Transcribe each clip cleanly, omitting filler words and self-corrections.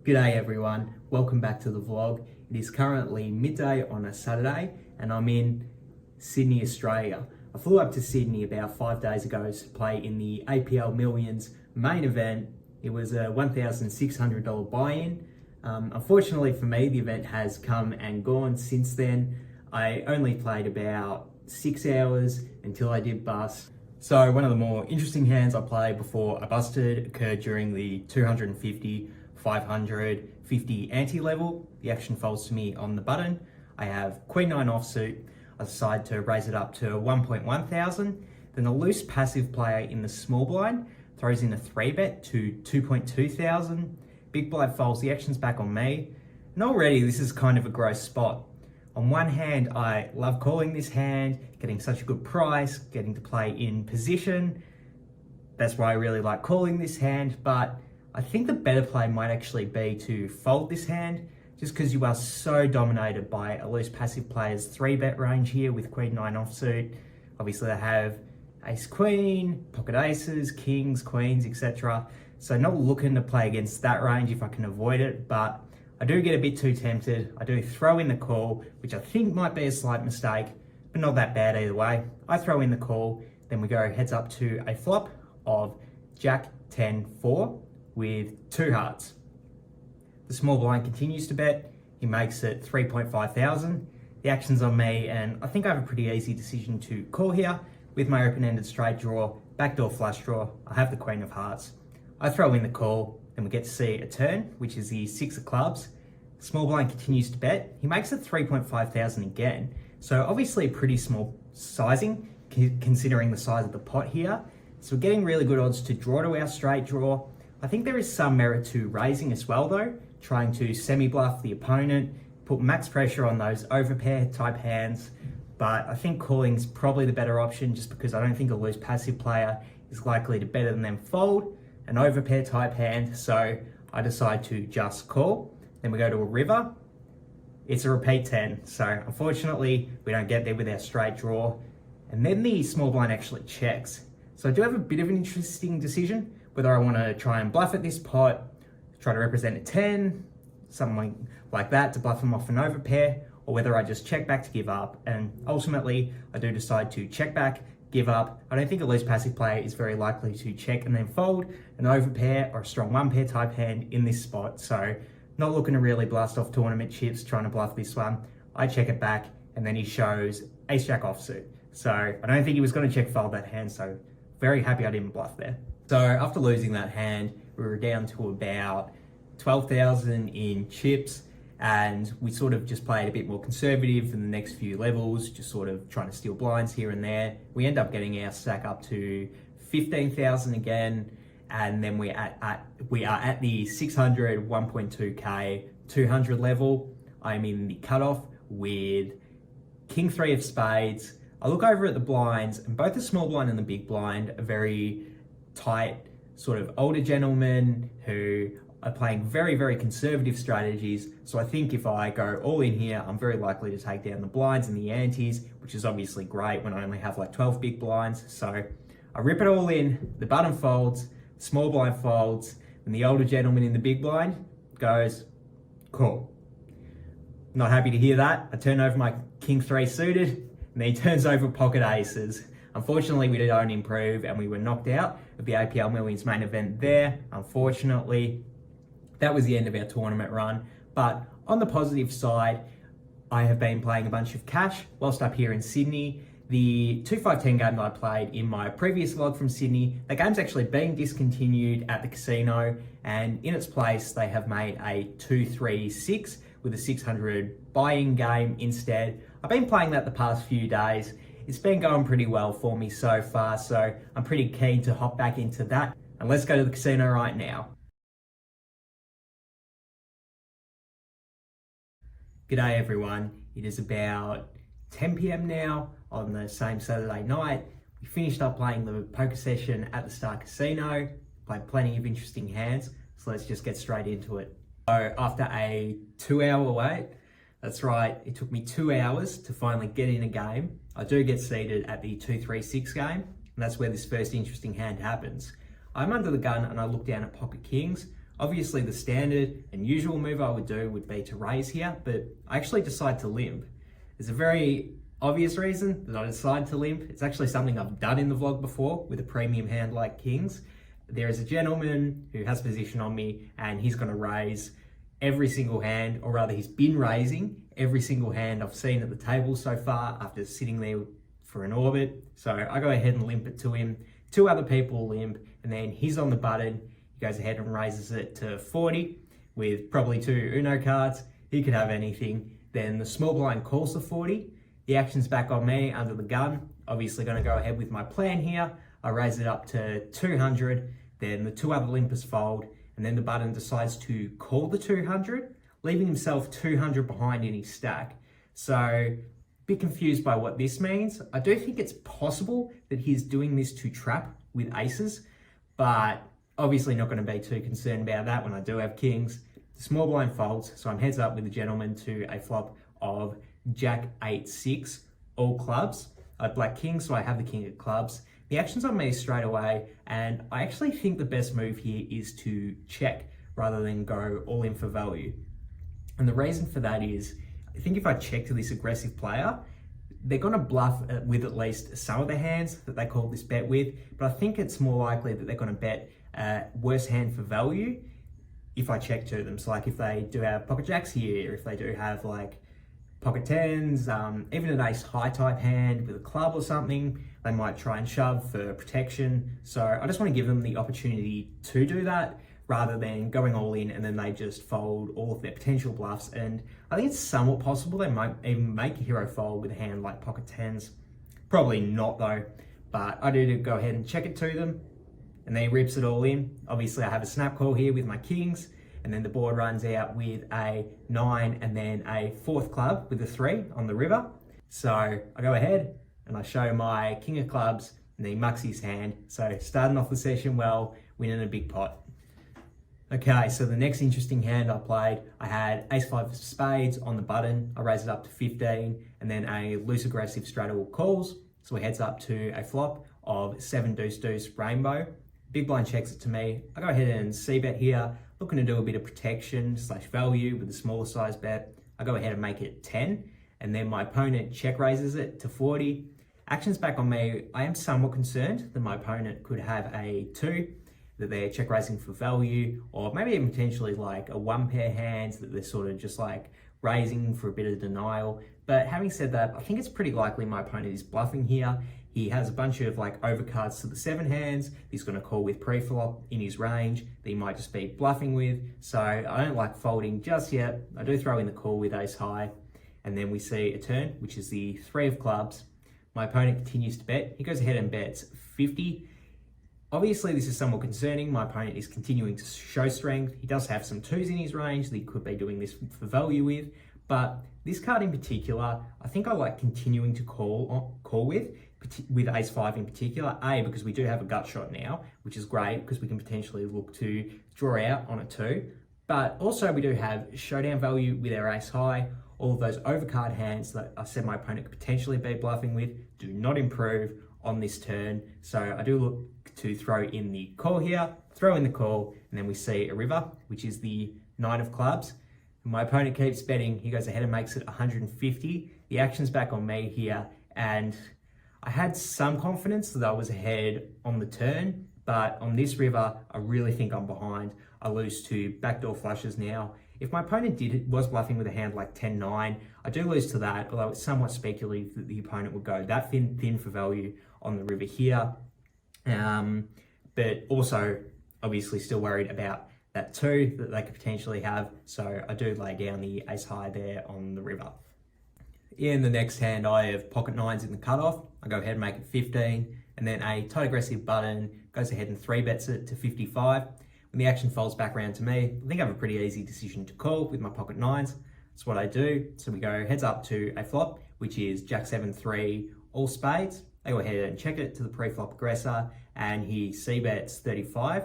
G'day everyone, welcome back to the vlog. It is currently midday on a Saturday and I'm in Sydney, Australia. I flew up to Sydney about 5 days ago to play in the APL Millions Main Event. It was a $1,600 buy-in. Unfortunately for me, the event has come and gone since then. I only played about 6 hours until I did bust. So one of the more interesting hands I played before I busted occurred during the 250, 500, 50 ante level. The action falls to me on the button. I have Queen 9 offsuit. I decide to raise it up to 1.1 thousand. Then a loose passive player in the small blind throws in a 3-bet to 2.2 thousand. Big blind folds, the action's back on me. And already this is kind of a gross spot. On one hand, I love calling this hand, getting such a good price, getting to play in position. That's why I really like calling this hand, but I think the better play might actually be to fold this hand, just because you are so dominated by a loose passive player's 3-bet range here with Queen 9 offsuit. Obviously they have Ace Queen, pocket aces, kings, queens, etc. So not looking to play against that range if I can avoid it, but I do get a bit too tempted. I do throw in the call, which I think might be a slight mistake, but not that bad either way. I throw in the call, then we go heads up to a flop of Jack 10 4 with 2 hearts. The small blind continues to bet. He makes it 3.5 thousand. The action's on me, and I think I have a pretty easy decision to call here with my open-ended straight draw, backdoor flush draw. I have the Queen of Hearts. I throw in the call, and we get to see a turn, which is the 6 of clubs. Small blind continues to bet. He makes it 3.5 thousand again. So obviously a pretty small sizing, considering the size of the pot here. So we're getting really good odds to draw to our straight draw. I think there is some merit to raising as well though, trying to semi-bluff the opponent, put max pressure on those overpair type hands. But I think calling is probably the better option, just because I don't think a loose passive player is likely to better than them fold an overpair type hand. So I decide to just call. Then we go to a river. It's a repeat 10. So unfortunately, we don't get there with our straight draw. And then the small blind actually checks. So I do have a bit of an interesting decision, whether I want to try and bluff at this pot, try to represent a 10, something like that to bluff them off an overpair, or whether I just check back to give up. And ultimately, I do decide to check back, give up. I don't think a loose passive player is very likely to check and then fold an overpair or a strong 1-pair type hand in this spot. So not looking to really blast off tournament chips, trying to bluff this one. I check it back, and then he shows Ace-Jack offsuit. So I don't think he was going to check fold that hand, so very happy I didn't bluff there. So after losing that hand, we were down to about 12,000 in chips, and we sort of just played a bit more conservative in the next few levels, just sort of trying to steal blinds here and there. We end up getting our stack up to 15,000 again, and then we are at the 600, 1.2k, 200 level. I'm in the cutoff with King 3 of spades. I look over at the blinds, and both the small blind and the big blind are very tight, sort of older gentlemen who are playing very, very conservative strategies. So I think if I go all in here, I'm very likely to take down the blinds and the antes, which is obviously great when I only have like 12 big blinds. So I rip it all in, the button folds, small blind folds, and the older gentleman in the big blind goes, cool. Not happy to hear that. I turn over my King 3 suited, and then he turns over pocket aces. Unfortunately, we don't improve, and we were knocked out of the APL Millions Main Event there. Unfortunately, that was the end of our tournament run. But on the positive side, I have been playing a bunch of cash whilst up here in Sydney. The 2-5-10 game that I played in my previous vlog from Sydney, that game's actually being discontinued at the casino, and in its place, they have made a 2-3-6 with a 600 buy-in game instead. I've been playing that the past few days. It's been going pretty well for me so far, so I'm pretty keen to hop back into that. And let's go to the casino right now. G'day everyone. It is about 10 p.m. now on the same Saturday night. We finished up playing the poker session at the Star Casino, played plenty of interesting hands, so let's just get straight into it. So after a 2-hour wait, that's right, it took me 2 hours to finally get in a game. I do get seated at the 2-3-6 game, and that's where this first interesting hand happens. I'm under the gun and I look down at pocket kings. Obviously the standard and usual move I would do would be to raise here, but I actually decide to limp. There's a very obvious reason that I decide to limp. It's actually something I've done in the vlog before with a premium hand like kings. There is a gentleman who has position on me and he's going to raise every single hand, or rather he's been raising every single hand I've seen at the table so far after sitting there for an orbit. So I go ahead and limp it to him. Two other people limp, and then he's on the button. He goes ahead and raises it to 40 with probably 2 Uno cards. He could have anything. Then the small blind calls the 40. The action's back on me under the gun. Obviously going to go ahead with my plan here. I raise it up to 200. Then the 2 other limpers fold, and then the button decides to call the 200, leaving himself 200 behind in his stack. So, a bit confused by what this means. I do think it's possible that he's doing this to trap with aces, but obviously not going to be too concerned about that when I do have kings. The small blind folds, so I'm heads up with the gentleman to a flop of Jack 8-6, all clubs. I have black king, so I have the king of clubs. The action's on me straight away, and I actually think the best move here is to check rather than go all in for value. And the reason for that is, I think if I check to this aggressive player, they're going to bluff with at least some of the hands that they call this bet with, but I think it's more likely that they're going to bet worse hand for value if I check to them. So like if they do have pocket jacks here, if they do have like pocket tens, even an ace high type hand with a club or something, they might try and shove for protection. So I just want to give them the opportunity to do that rather than going all in and then they just fold all of their potential bluffs. And I think it's somewhat possible they might even make a hero fold with a hand like pocket tens. Probably not though, but I do go ahead and check it to them, and then he rips it all in. Obviously I have a snap call here with my kings, and then the board runs out with a 9 and then a 4th club with a 3 on the river. So I go ahead and I show my king of clubs, and then he mucks his hand. So starting off the session well, winning a big pot. Okay, so the next interesting hand I played, I had ace-5 of spades on the button. I raised it up to 15, and then a loose aggressive straddle calls. So he heads up to a flop of 7 deuce rainbow. Big blind checks it to me. I go ahead and c-bet here, looking to do a bit of protection / value with a smaller size bet. I go ahead and make it 10, and then my opponent check raises it to 40. Action's back on me. I am somewhat concerned that my opponent could have a 2, that they're check raising for value, or maybe even potentially like a 1 pair hands that they're sort of just like raising for a bit of denial. But having said that, I think it's pretty likely my opponent is bluffing here. He has a bunch of like overcards to the 7 hands he's going to call with pre-flop in his range that he might just be bluffing with. So I don't like folding just yet. I do throw in the call with ace high, and then we see a turn, which is the 3 of clubs. My opponent continues to bet. He goes ahead and bets 50. Obviously, this is somewhat concerning. My opponent is continuing to show strength. He does have some 2s in his range that he could be doing this for value with, but this card in particular, I think I like continuing to call with ace-5 in particular. A, because we do have a gut shot now, which is great because we can potentially look to draw out on a 2, but also we do have showdown value with our ace high. All of those overcard hands that I said my opponent could potentially be bluffing with do not improve on this turn. So I do look to throw in the call here, throw in the call, and then we see a river, which is the 9 of clubs. My opponent keeps betting. He goes ahead and makes it 150. The action's back on me here, and I had some confidence that I was ahead on the turn, but on this river, I really think I'm behind. I lose to backdoor flushes now. If my opponent was bluffing with a hand like 10-9, I do lose to that, although it's somewhat speculative that the opponent would go that thin for value on the river here. But also, obviously, still worried about that 2 that they could potentially have. So I do lay down the ace high there on the river. In the next hand, I have pocket 9s in the cutoff. I go ahead and make it 15, and then a tight aggressive button goes ahead and 3-bets it to 55. When the action folds back around to me, I think I have a pretty easy decision to call with my pocket 9s. That's what I do. So we go heads up to a flop, which is Jack 7-3, all spades. I go ahead and check it to the pre-flop aggressor, and he c-bets 35.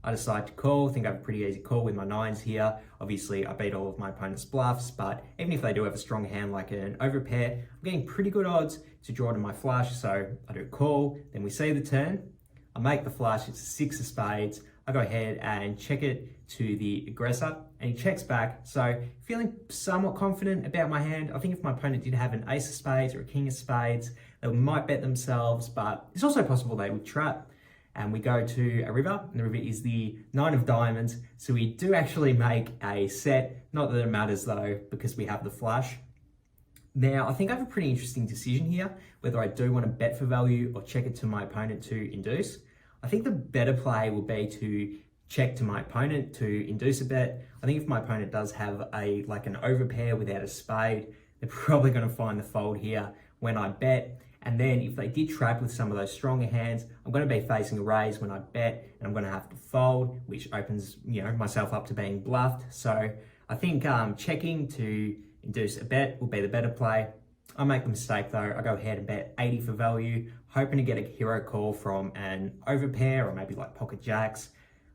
I decide to call. I think I have a pretty easy call with my 9s here. Obviously, I beat all of my opponent's bluffs, but even if they do have a strong hand like an overpair, I'm getting pretty good odds to draw to my flush, so I do call. Then we see the turn. I make the flush. It's a 6 of spades. I go ahead and check it to the aggressor, and he checks back. So feeling somewhat confident about my hand. I think if my opponent did have an ace of spades or a king of spades, they might bet themselves, but it's also possible they would trap. And we go to a river, and the river is the 9 of diamonds. So we do actually make a set. Not that it matters though, because we have the flush. Now, I think I have a pretty interesting decision here, whether I do want to bet for value or check it to my opponent to induce. I think the better play will be to check to my opponent to induce a bet. I think if my opponent does have an overpair without a spade, they're probably going to find the fold here when I bet. And then if they did trap with some of those stronger hands, I'm going to be facing a raise when I bet, and I'm going to have to fold, which opens myself up to being bluffed. So I think checking to induce a bet will be the better play. I make the mistake though. I go ahead and bet 80 for value, hoping to get a hero call from an overpair or maybe like pocket jacks.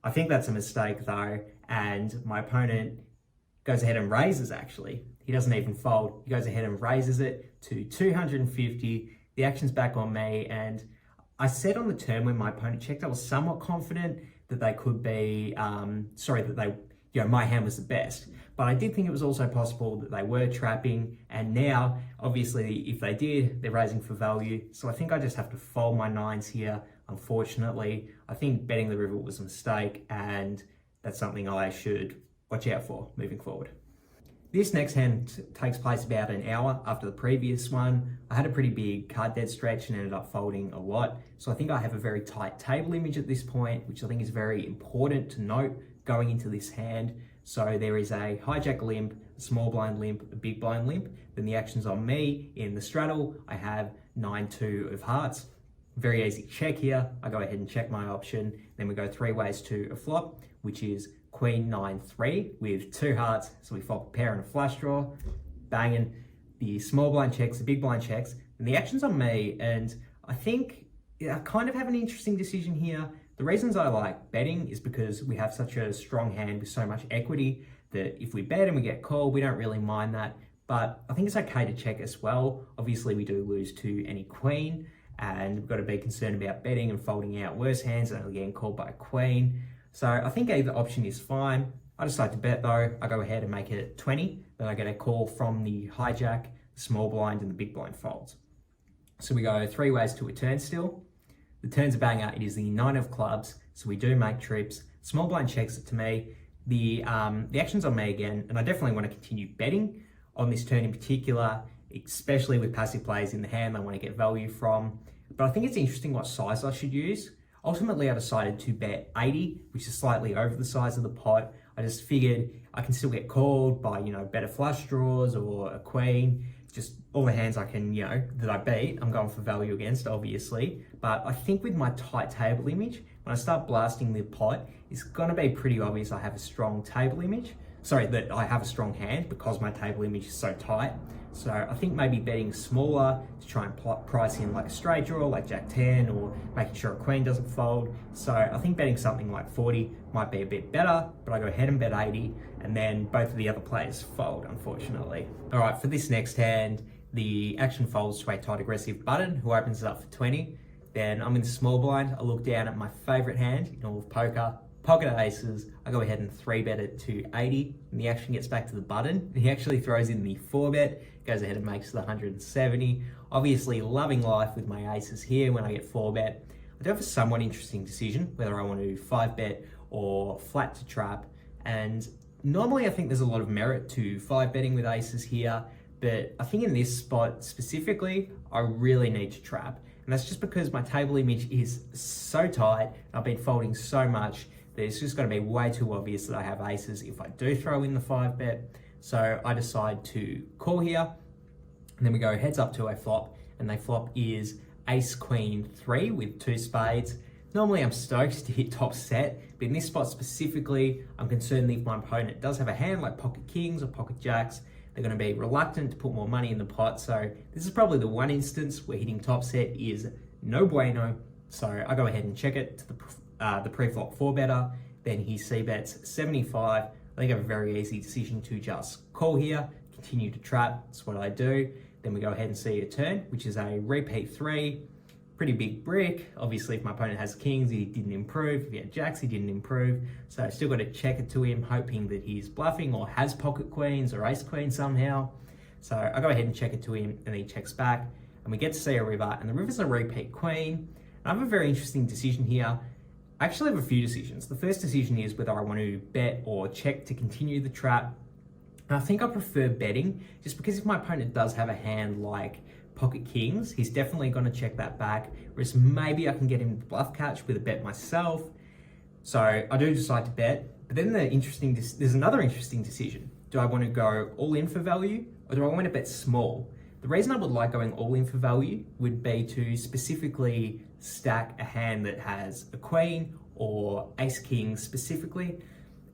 I think that's a mistake though, and my opponent goes ahead and raises actually. He doesn't even fold. He goes ahead and raises it to 250. The action's back on me, and I said on the turn when my opponent checked, I was somewhat confident that they could be, my hand was the best. But I did think it was also possible that they were trapping, and now, obviously, if they did, they're raising for value. So I think I just have to fold my nines here, unfortunately. I think betting the river was a mistake, and that's something I should watch out for moving forward. This next hand takes place about an hour after the previous one. I had a pretty big card dead stretch and ended up folding a lot. So I think I have a very tight table image at this point, which I think is very important to note going into this hand. So there is a hijack limp, a small blind limp, a big blind limp. Then the action's on me. In the straddle, I have 9-2 of hearts. Very easy check here. I go ahead and check my option. Then we go 3 ways to a flop, which is Queen 9-3 with 2 hearts. So we flop a pair and a flush draw, banging. The small blind checks, the big blind checks, and the action's on me. And I think I kind of have an interesting decision here. The reasons I like betting is because we have such a strong hand with so much equity that if we bet and we get called, we don't really mind that. But I think it's okay to check as well. Obviously, we do lose to any queen, and we've got to be concerned about betting and folding out worse hands and getting called by a queen. So I think either option is fine. I decide to bet though. I go ahead and make it 20. Then I get a call from the hijack, the small blind, and the big blind folds. So we go 3 ways to a turn still. The turn's a banger. It is the 9 of clubs. So we do make trips. Small blind checks it to me. The action's on me again, and I definitely want to continue betting on this turn in particular, especially with passive plays in the hand I want to get value from. But I think it's interesting what size I should use. Ultimately, I decided to bet 80, which is slightly over the size of the pot. I just figured I can still get called by, better flush draws or a queen. Just all the hands I can, that I beat, I'm going for value against, obviously. But I think with my tight table image, when I start blasting the pot, it's going to be pretty obvious I have a strong table image. Sorry, that I have a strong hand because my table image is so tight. So I think maybe betting smaller to try and price in like a straight draw, like Jack 10, or making sure a queen doesn't fold. So I think betting something like 40 might be a bit better, but I go ahead and bet 80, and then both of the other players fold, unfortunately. All right, for this next hand, the action folds to a tight aggressive button, who opens it up for 20. Then I'm in the small blind. I look down at my favorite hand in all of poker, pocket aces. I go ahead and 3-bet it to 80, and the action gets back to the button. He actually throws in the 4-bet, goes ahead and makes the 170. Obviously loving life with my aces here when I get 4-bet. I do have a somewhat interesting decision, whether I want to 5-bet or flat to trap. And normally I think there's a lot of merit to 5-betting with aces here, but I think in this spot specifically, I really need to trap. And that's just because my table image is so tight, and I've been folding so much, that it's just going to be way too obvious that I have aces if I do throw in the 5-bet. So I decide to call here, and then we go heads up to a flop, and the flop is ace queen 3 with 2 spades. Normally I'm stoked to hit top set, but in this spot specifically, I'm concerned that if my opponent does have a hand like pocket kings or pocket jacks, they're going to be reluctant to put more money in the pot. So this is probably the one instance where hitting top set is no bueno. So I go ahead and check it to the pre-flop 4-better. Then he c-bets 75. I think I have a very easy decision to just call here, continue to trap. That's what I do. Then we go ahead and see a turn, which is a repeat 3. pretty big brick. Obviously, if my opponent has kings, he didn't improve. If he had jacks, he didn't improve. So I still got to check it to him, hoping that he's bluffing or has pocket queens or ace queen somehow. So I go ahead and check it to him, and he checks back, and we get to see a river, and the river's a repeat queen. And I have a very interesting decision here. I actually have a few decisions. The first decision is whether I want to bet or check to continue the trap. And I think I prefer betting, just because if my opponent does have a hand like pocket kings, he's definitely going to check that back, whereas maybe I can get him to bluff catch with a bet myself. So I do decide to bet, but then there's another interesting decision. Do I want to go all in for value, or do I want to bet small? The reason I would like going all in for value would be to specifically stack a hand that has a queen or ace king specifically.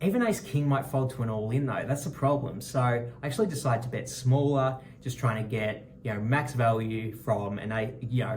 Even ace king might fold to an all in though, that's the problem. So I actually decide to bet smaller, just trying to get max value from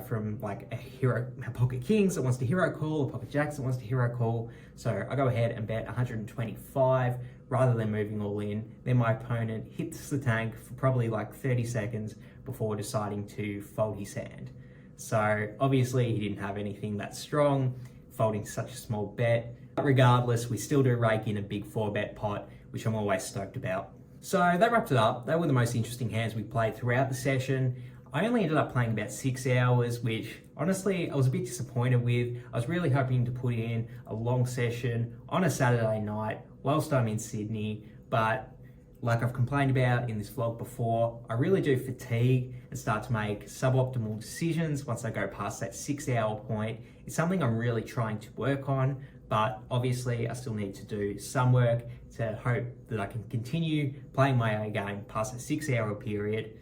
from like a pocket kings that wants to hero call, a pocket jacks that wants to hero call. So I go ahead and bet 125 rather than moving all in. Then my opponent hits the tank for probably like 30 seconds before deciding to fold his hand. So obviously he didn't have anything that strong, folding such a small bet. But regardless, we still do rake in a big 4-bet pot, which I'm always stoked about. So that wrapped it up. They were the most interesting hands we played throughout the session. I only ended up playing about 6 hours, which honestly I was a bit disappointed with. I was really hoping to put in a long session on a Saturday night whilst I'm in Sydney, but like I've complained about in this vlog before, I really do fatigue and start to make suboptimal decisions once I go past that 6-hour point. It's something I'm really trying to work on, but obviously I still need to do some work to hope that I can continue playing my A game past a 6-hour period.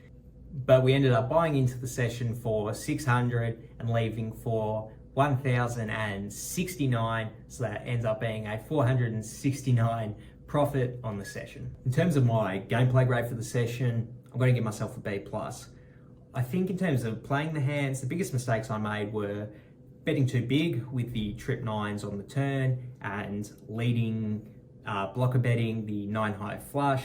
But we ended up buying into the session for 600 and leaving for 1,069, so that ends up being a 469 profit on the session. In terms of my gameplay grade for the session, I'm going to give myself a B+. I think in terms of playing the hands, the biggest mistakes I made were betting too big with the trip 9s on the turn and leading blocker betting the 9-high flush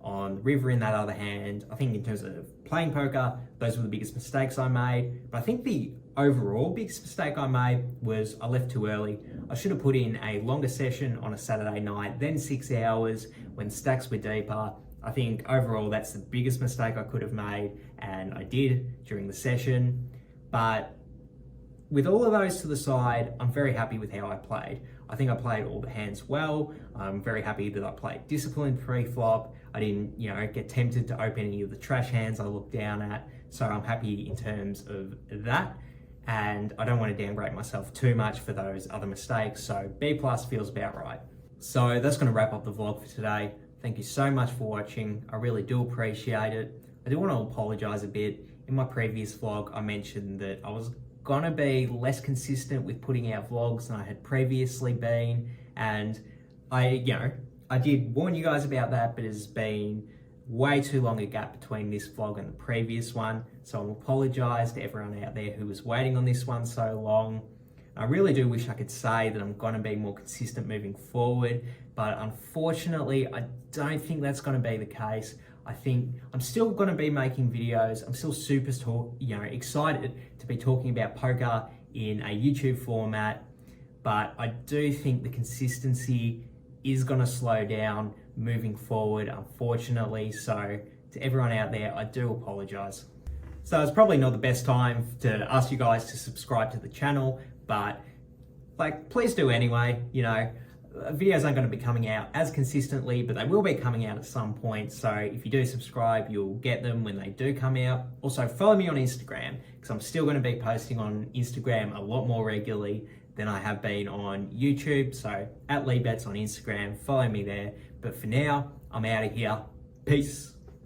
on the river in that other hand. I think in terms of playing poker, those were the biggest mistakes I made. But I think the overall biggest mistake I made was I left too early. I should have put in a longer session on a Saturday night, then 6 hours when stacks were deeper. I think overall that's the biggest mistake I could have made, and I did during the session. But with all of those to the side, I'm very happy with how I played. I think I played all the hands well. I'm very happy that I played disciplined pre-flop. I didn't, get tempted to open any of the trash hands I looked down at. So I'm happy in terms of that. And I don't want to downgrade myself too much for those other mistakes. So B+ feels about right. So that's going to wrap up the vlog for today. Thank you so much for watching. I really do appreciate it. I do want to apologize a bit. In my previous vlog, I mentioned that I was gonna be less consistent with putting out vlogs than I had previously been, and I did warn you guys about that, but it's been way too long a gap between this vlog and the previous one, so I'll apologize to everyone out there who was waiting on this one so long. I really do wish I could say that I'm gonna be more consistent moving forward, but unfortunately I don't think that's gonna be the case. I think I'm still going to be making videos. I'm still super excited to be talking about poker in a YouTube format, but I do think the consistency is going to slow down moving forward, unfortunately. So to everyone out there, I do apologize. So it's probably not the best time to ask you guys to subscribe to the channel, but please do anyway. Videos aren't going to be coming out as consistently, but they will be coming out at some point. So if you do subscribe, you'll get them when they do come out. Also, follow me on Instagram, because I'm still going to be posting on Instagram a lot more regularly than I have been on YouTube. So @LeeBets on Instagram, follow me there. But for now, I'm out of here. Peace.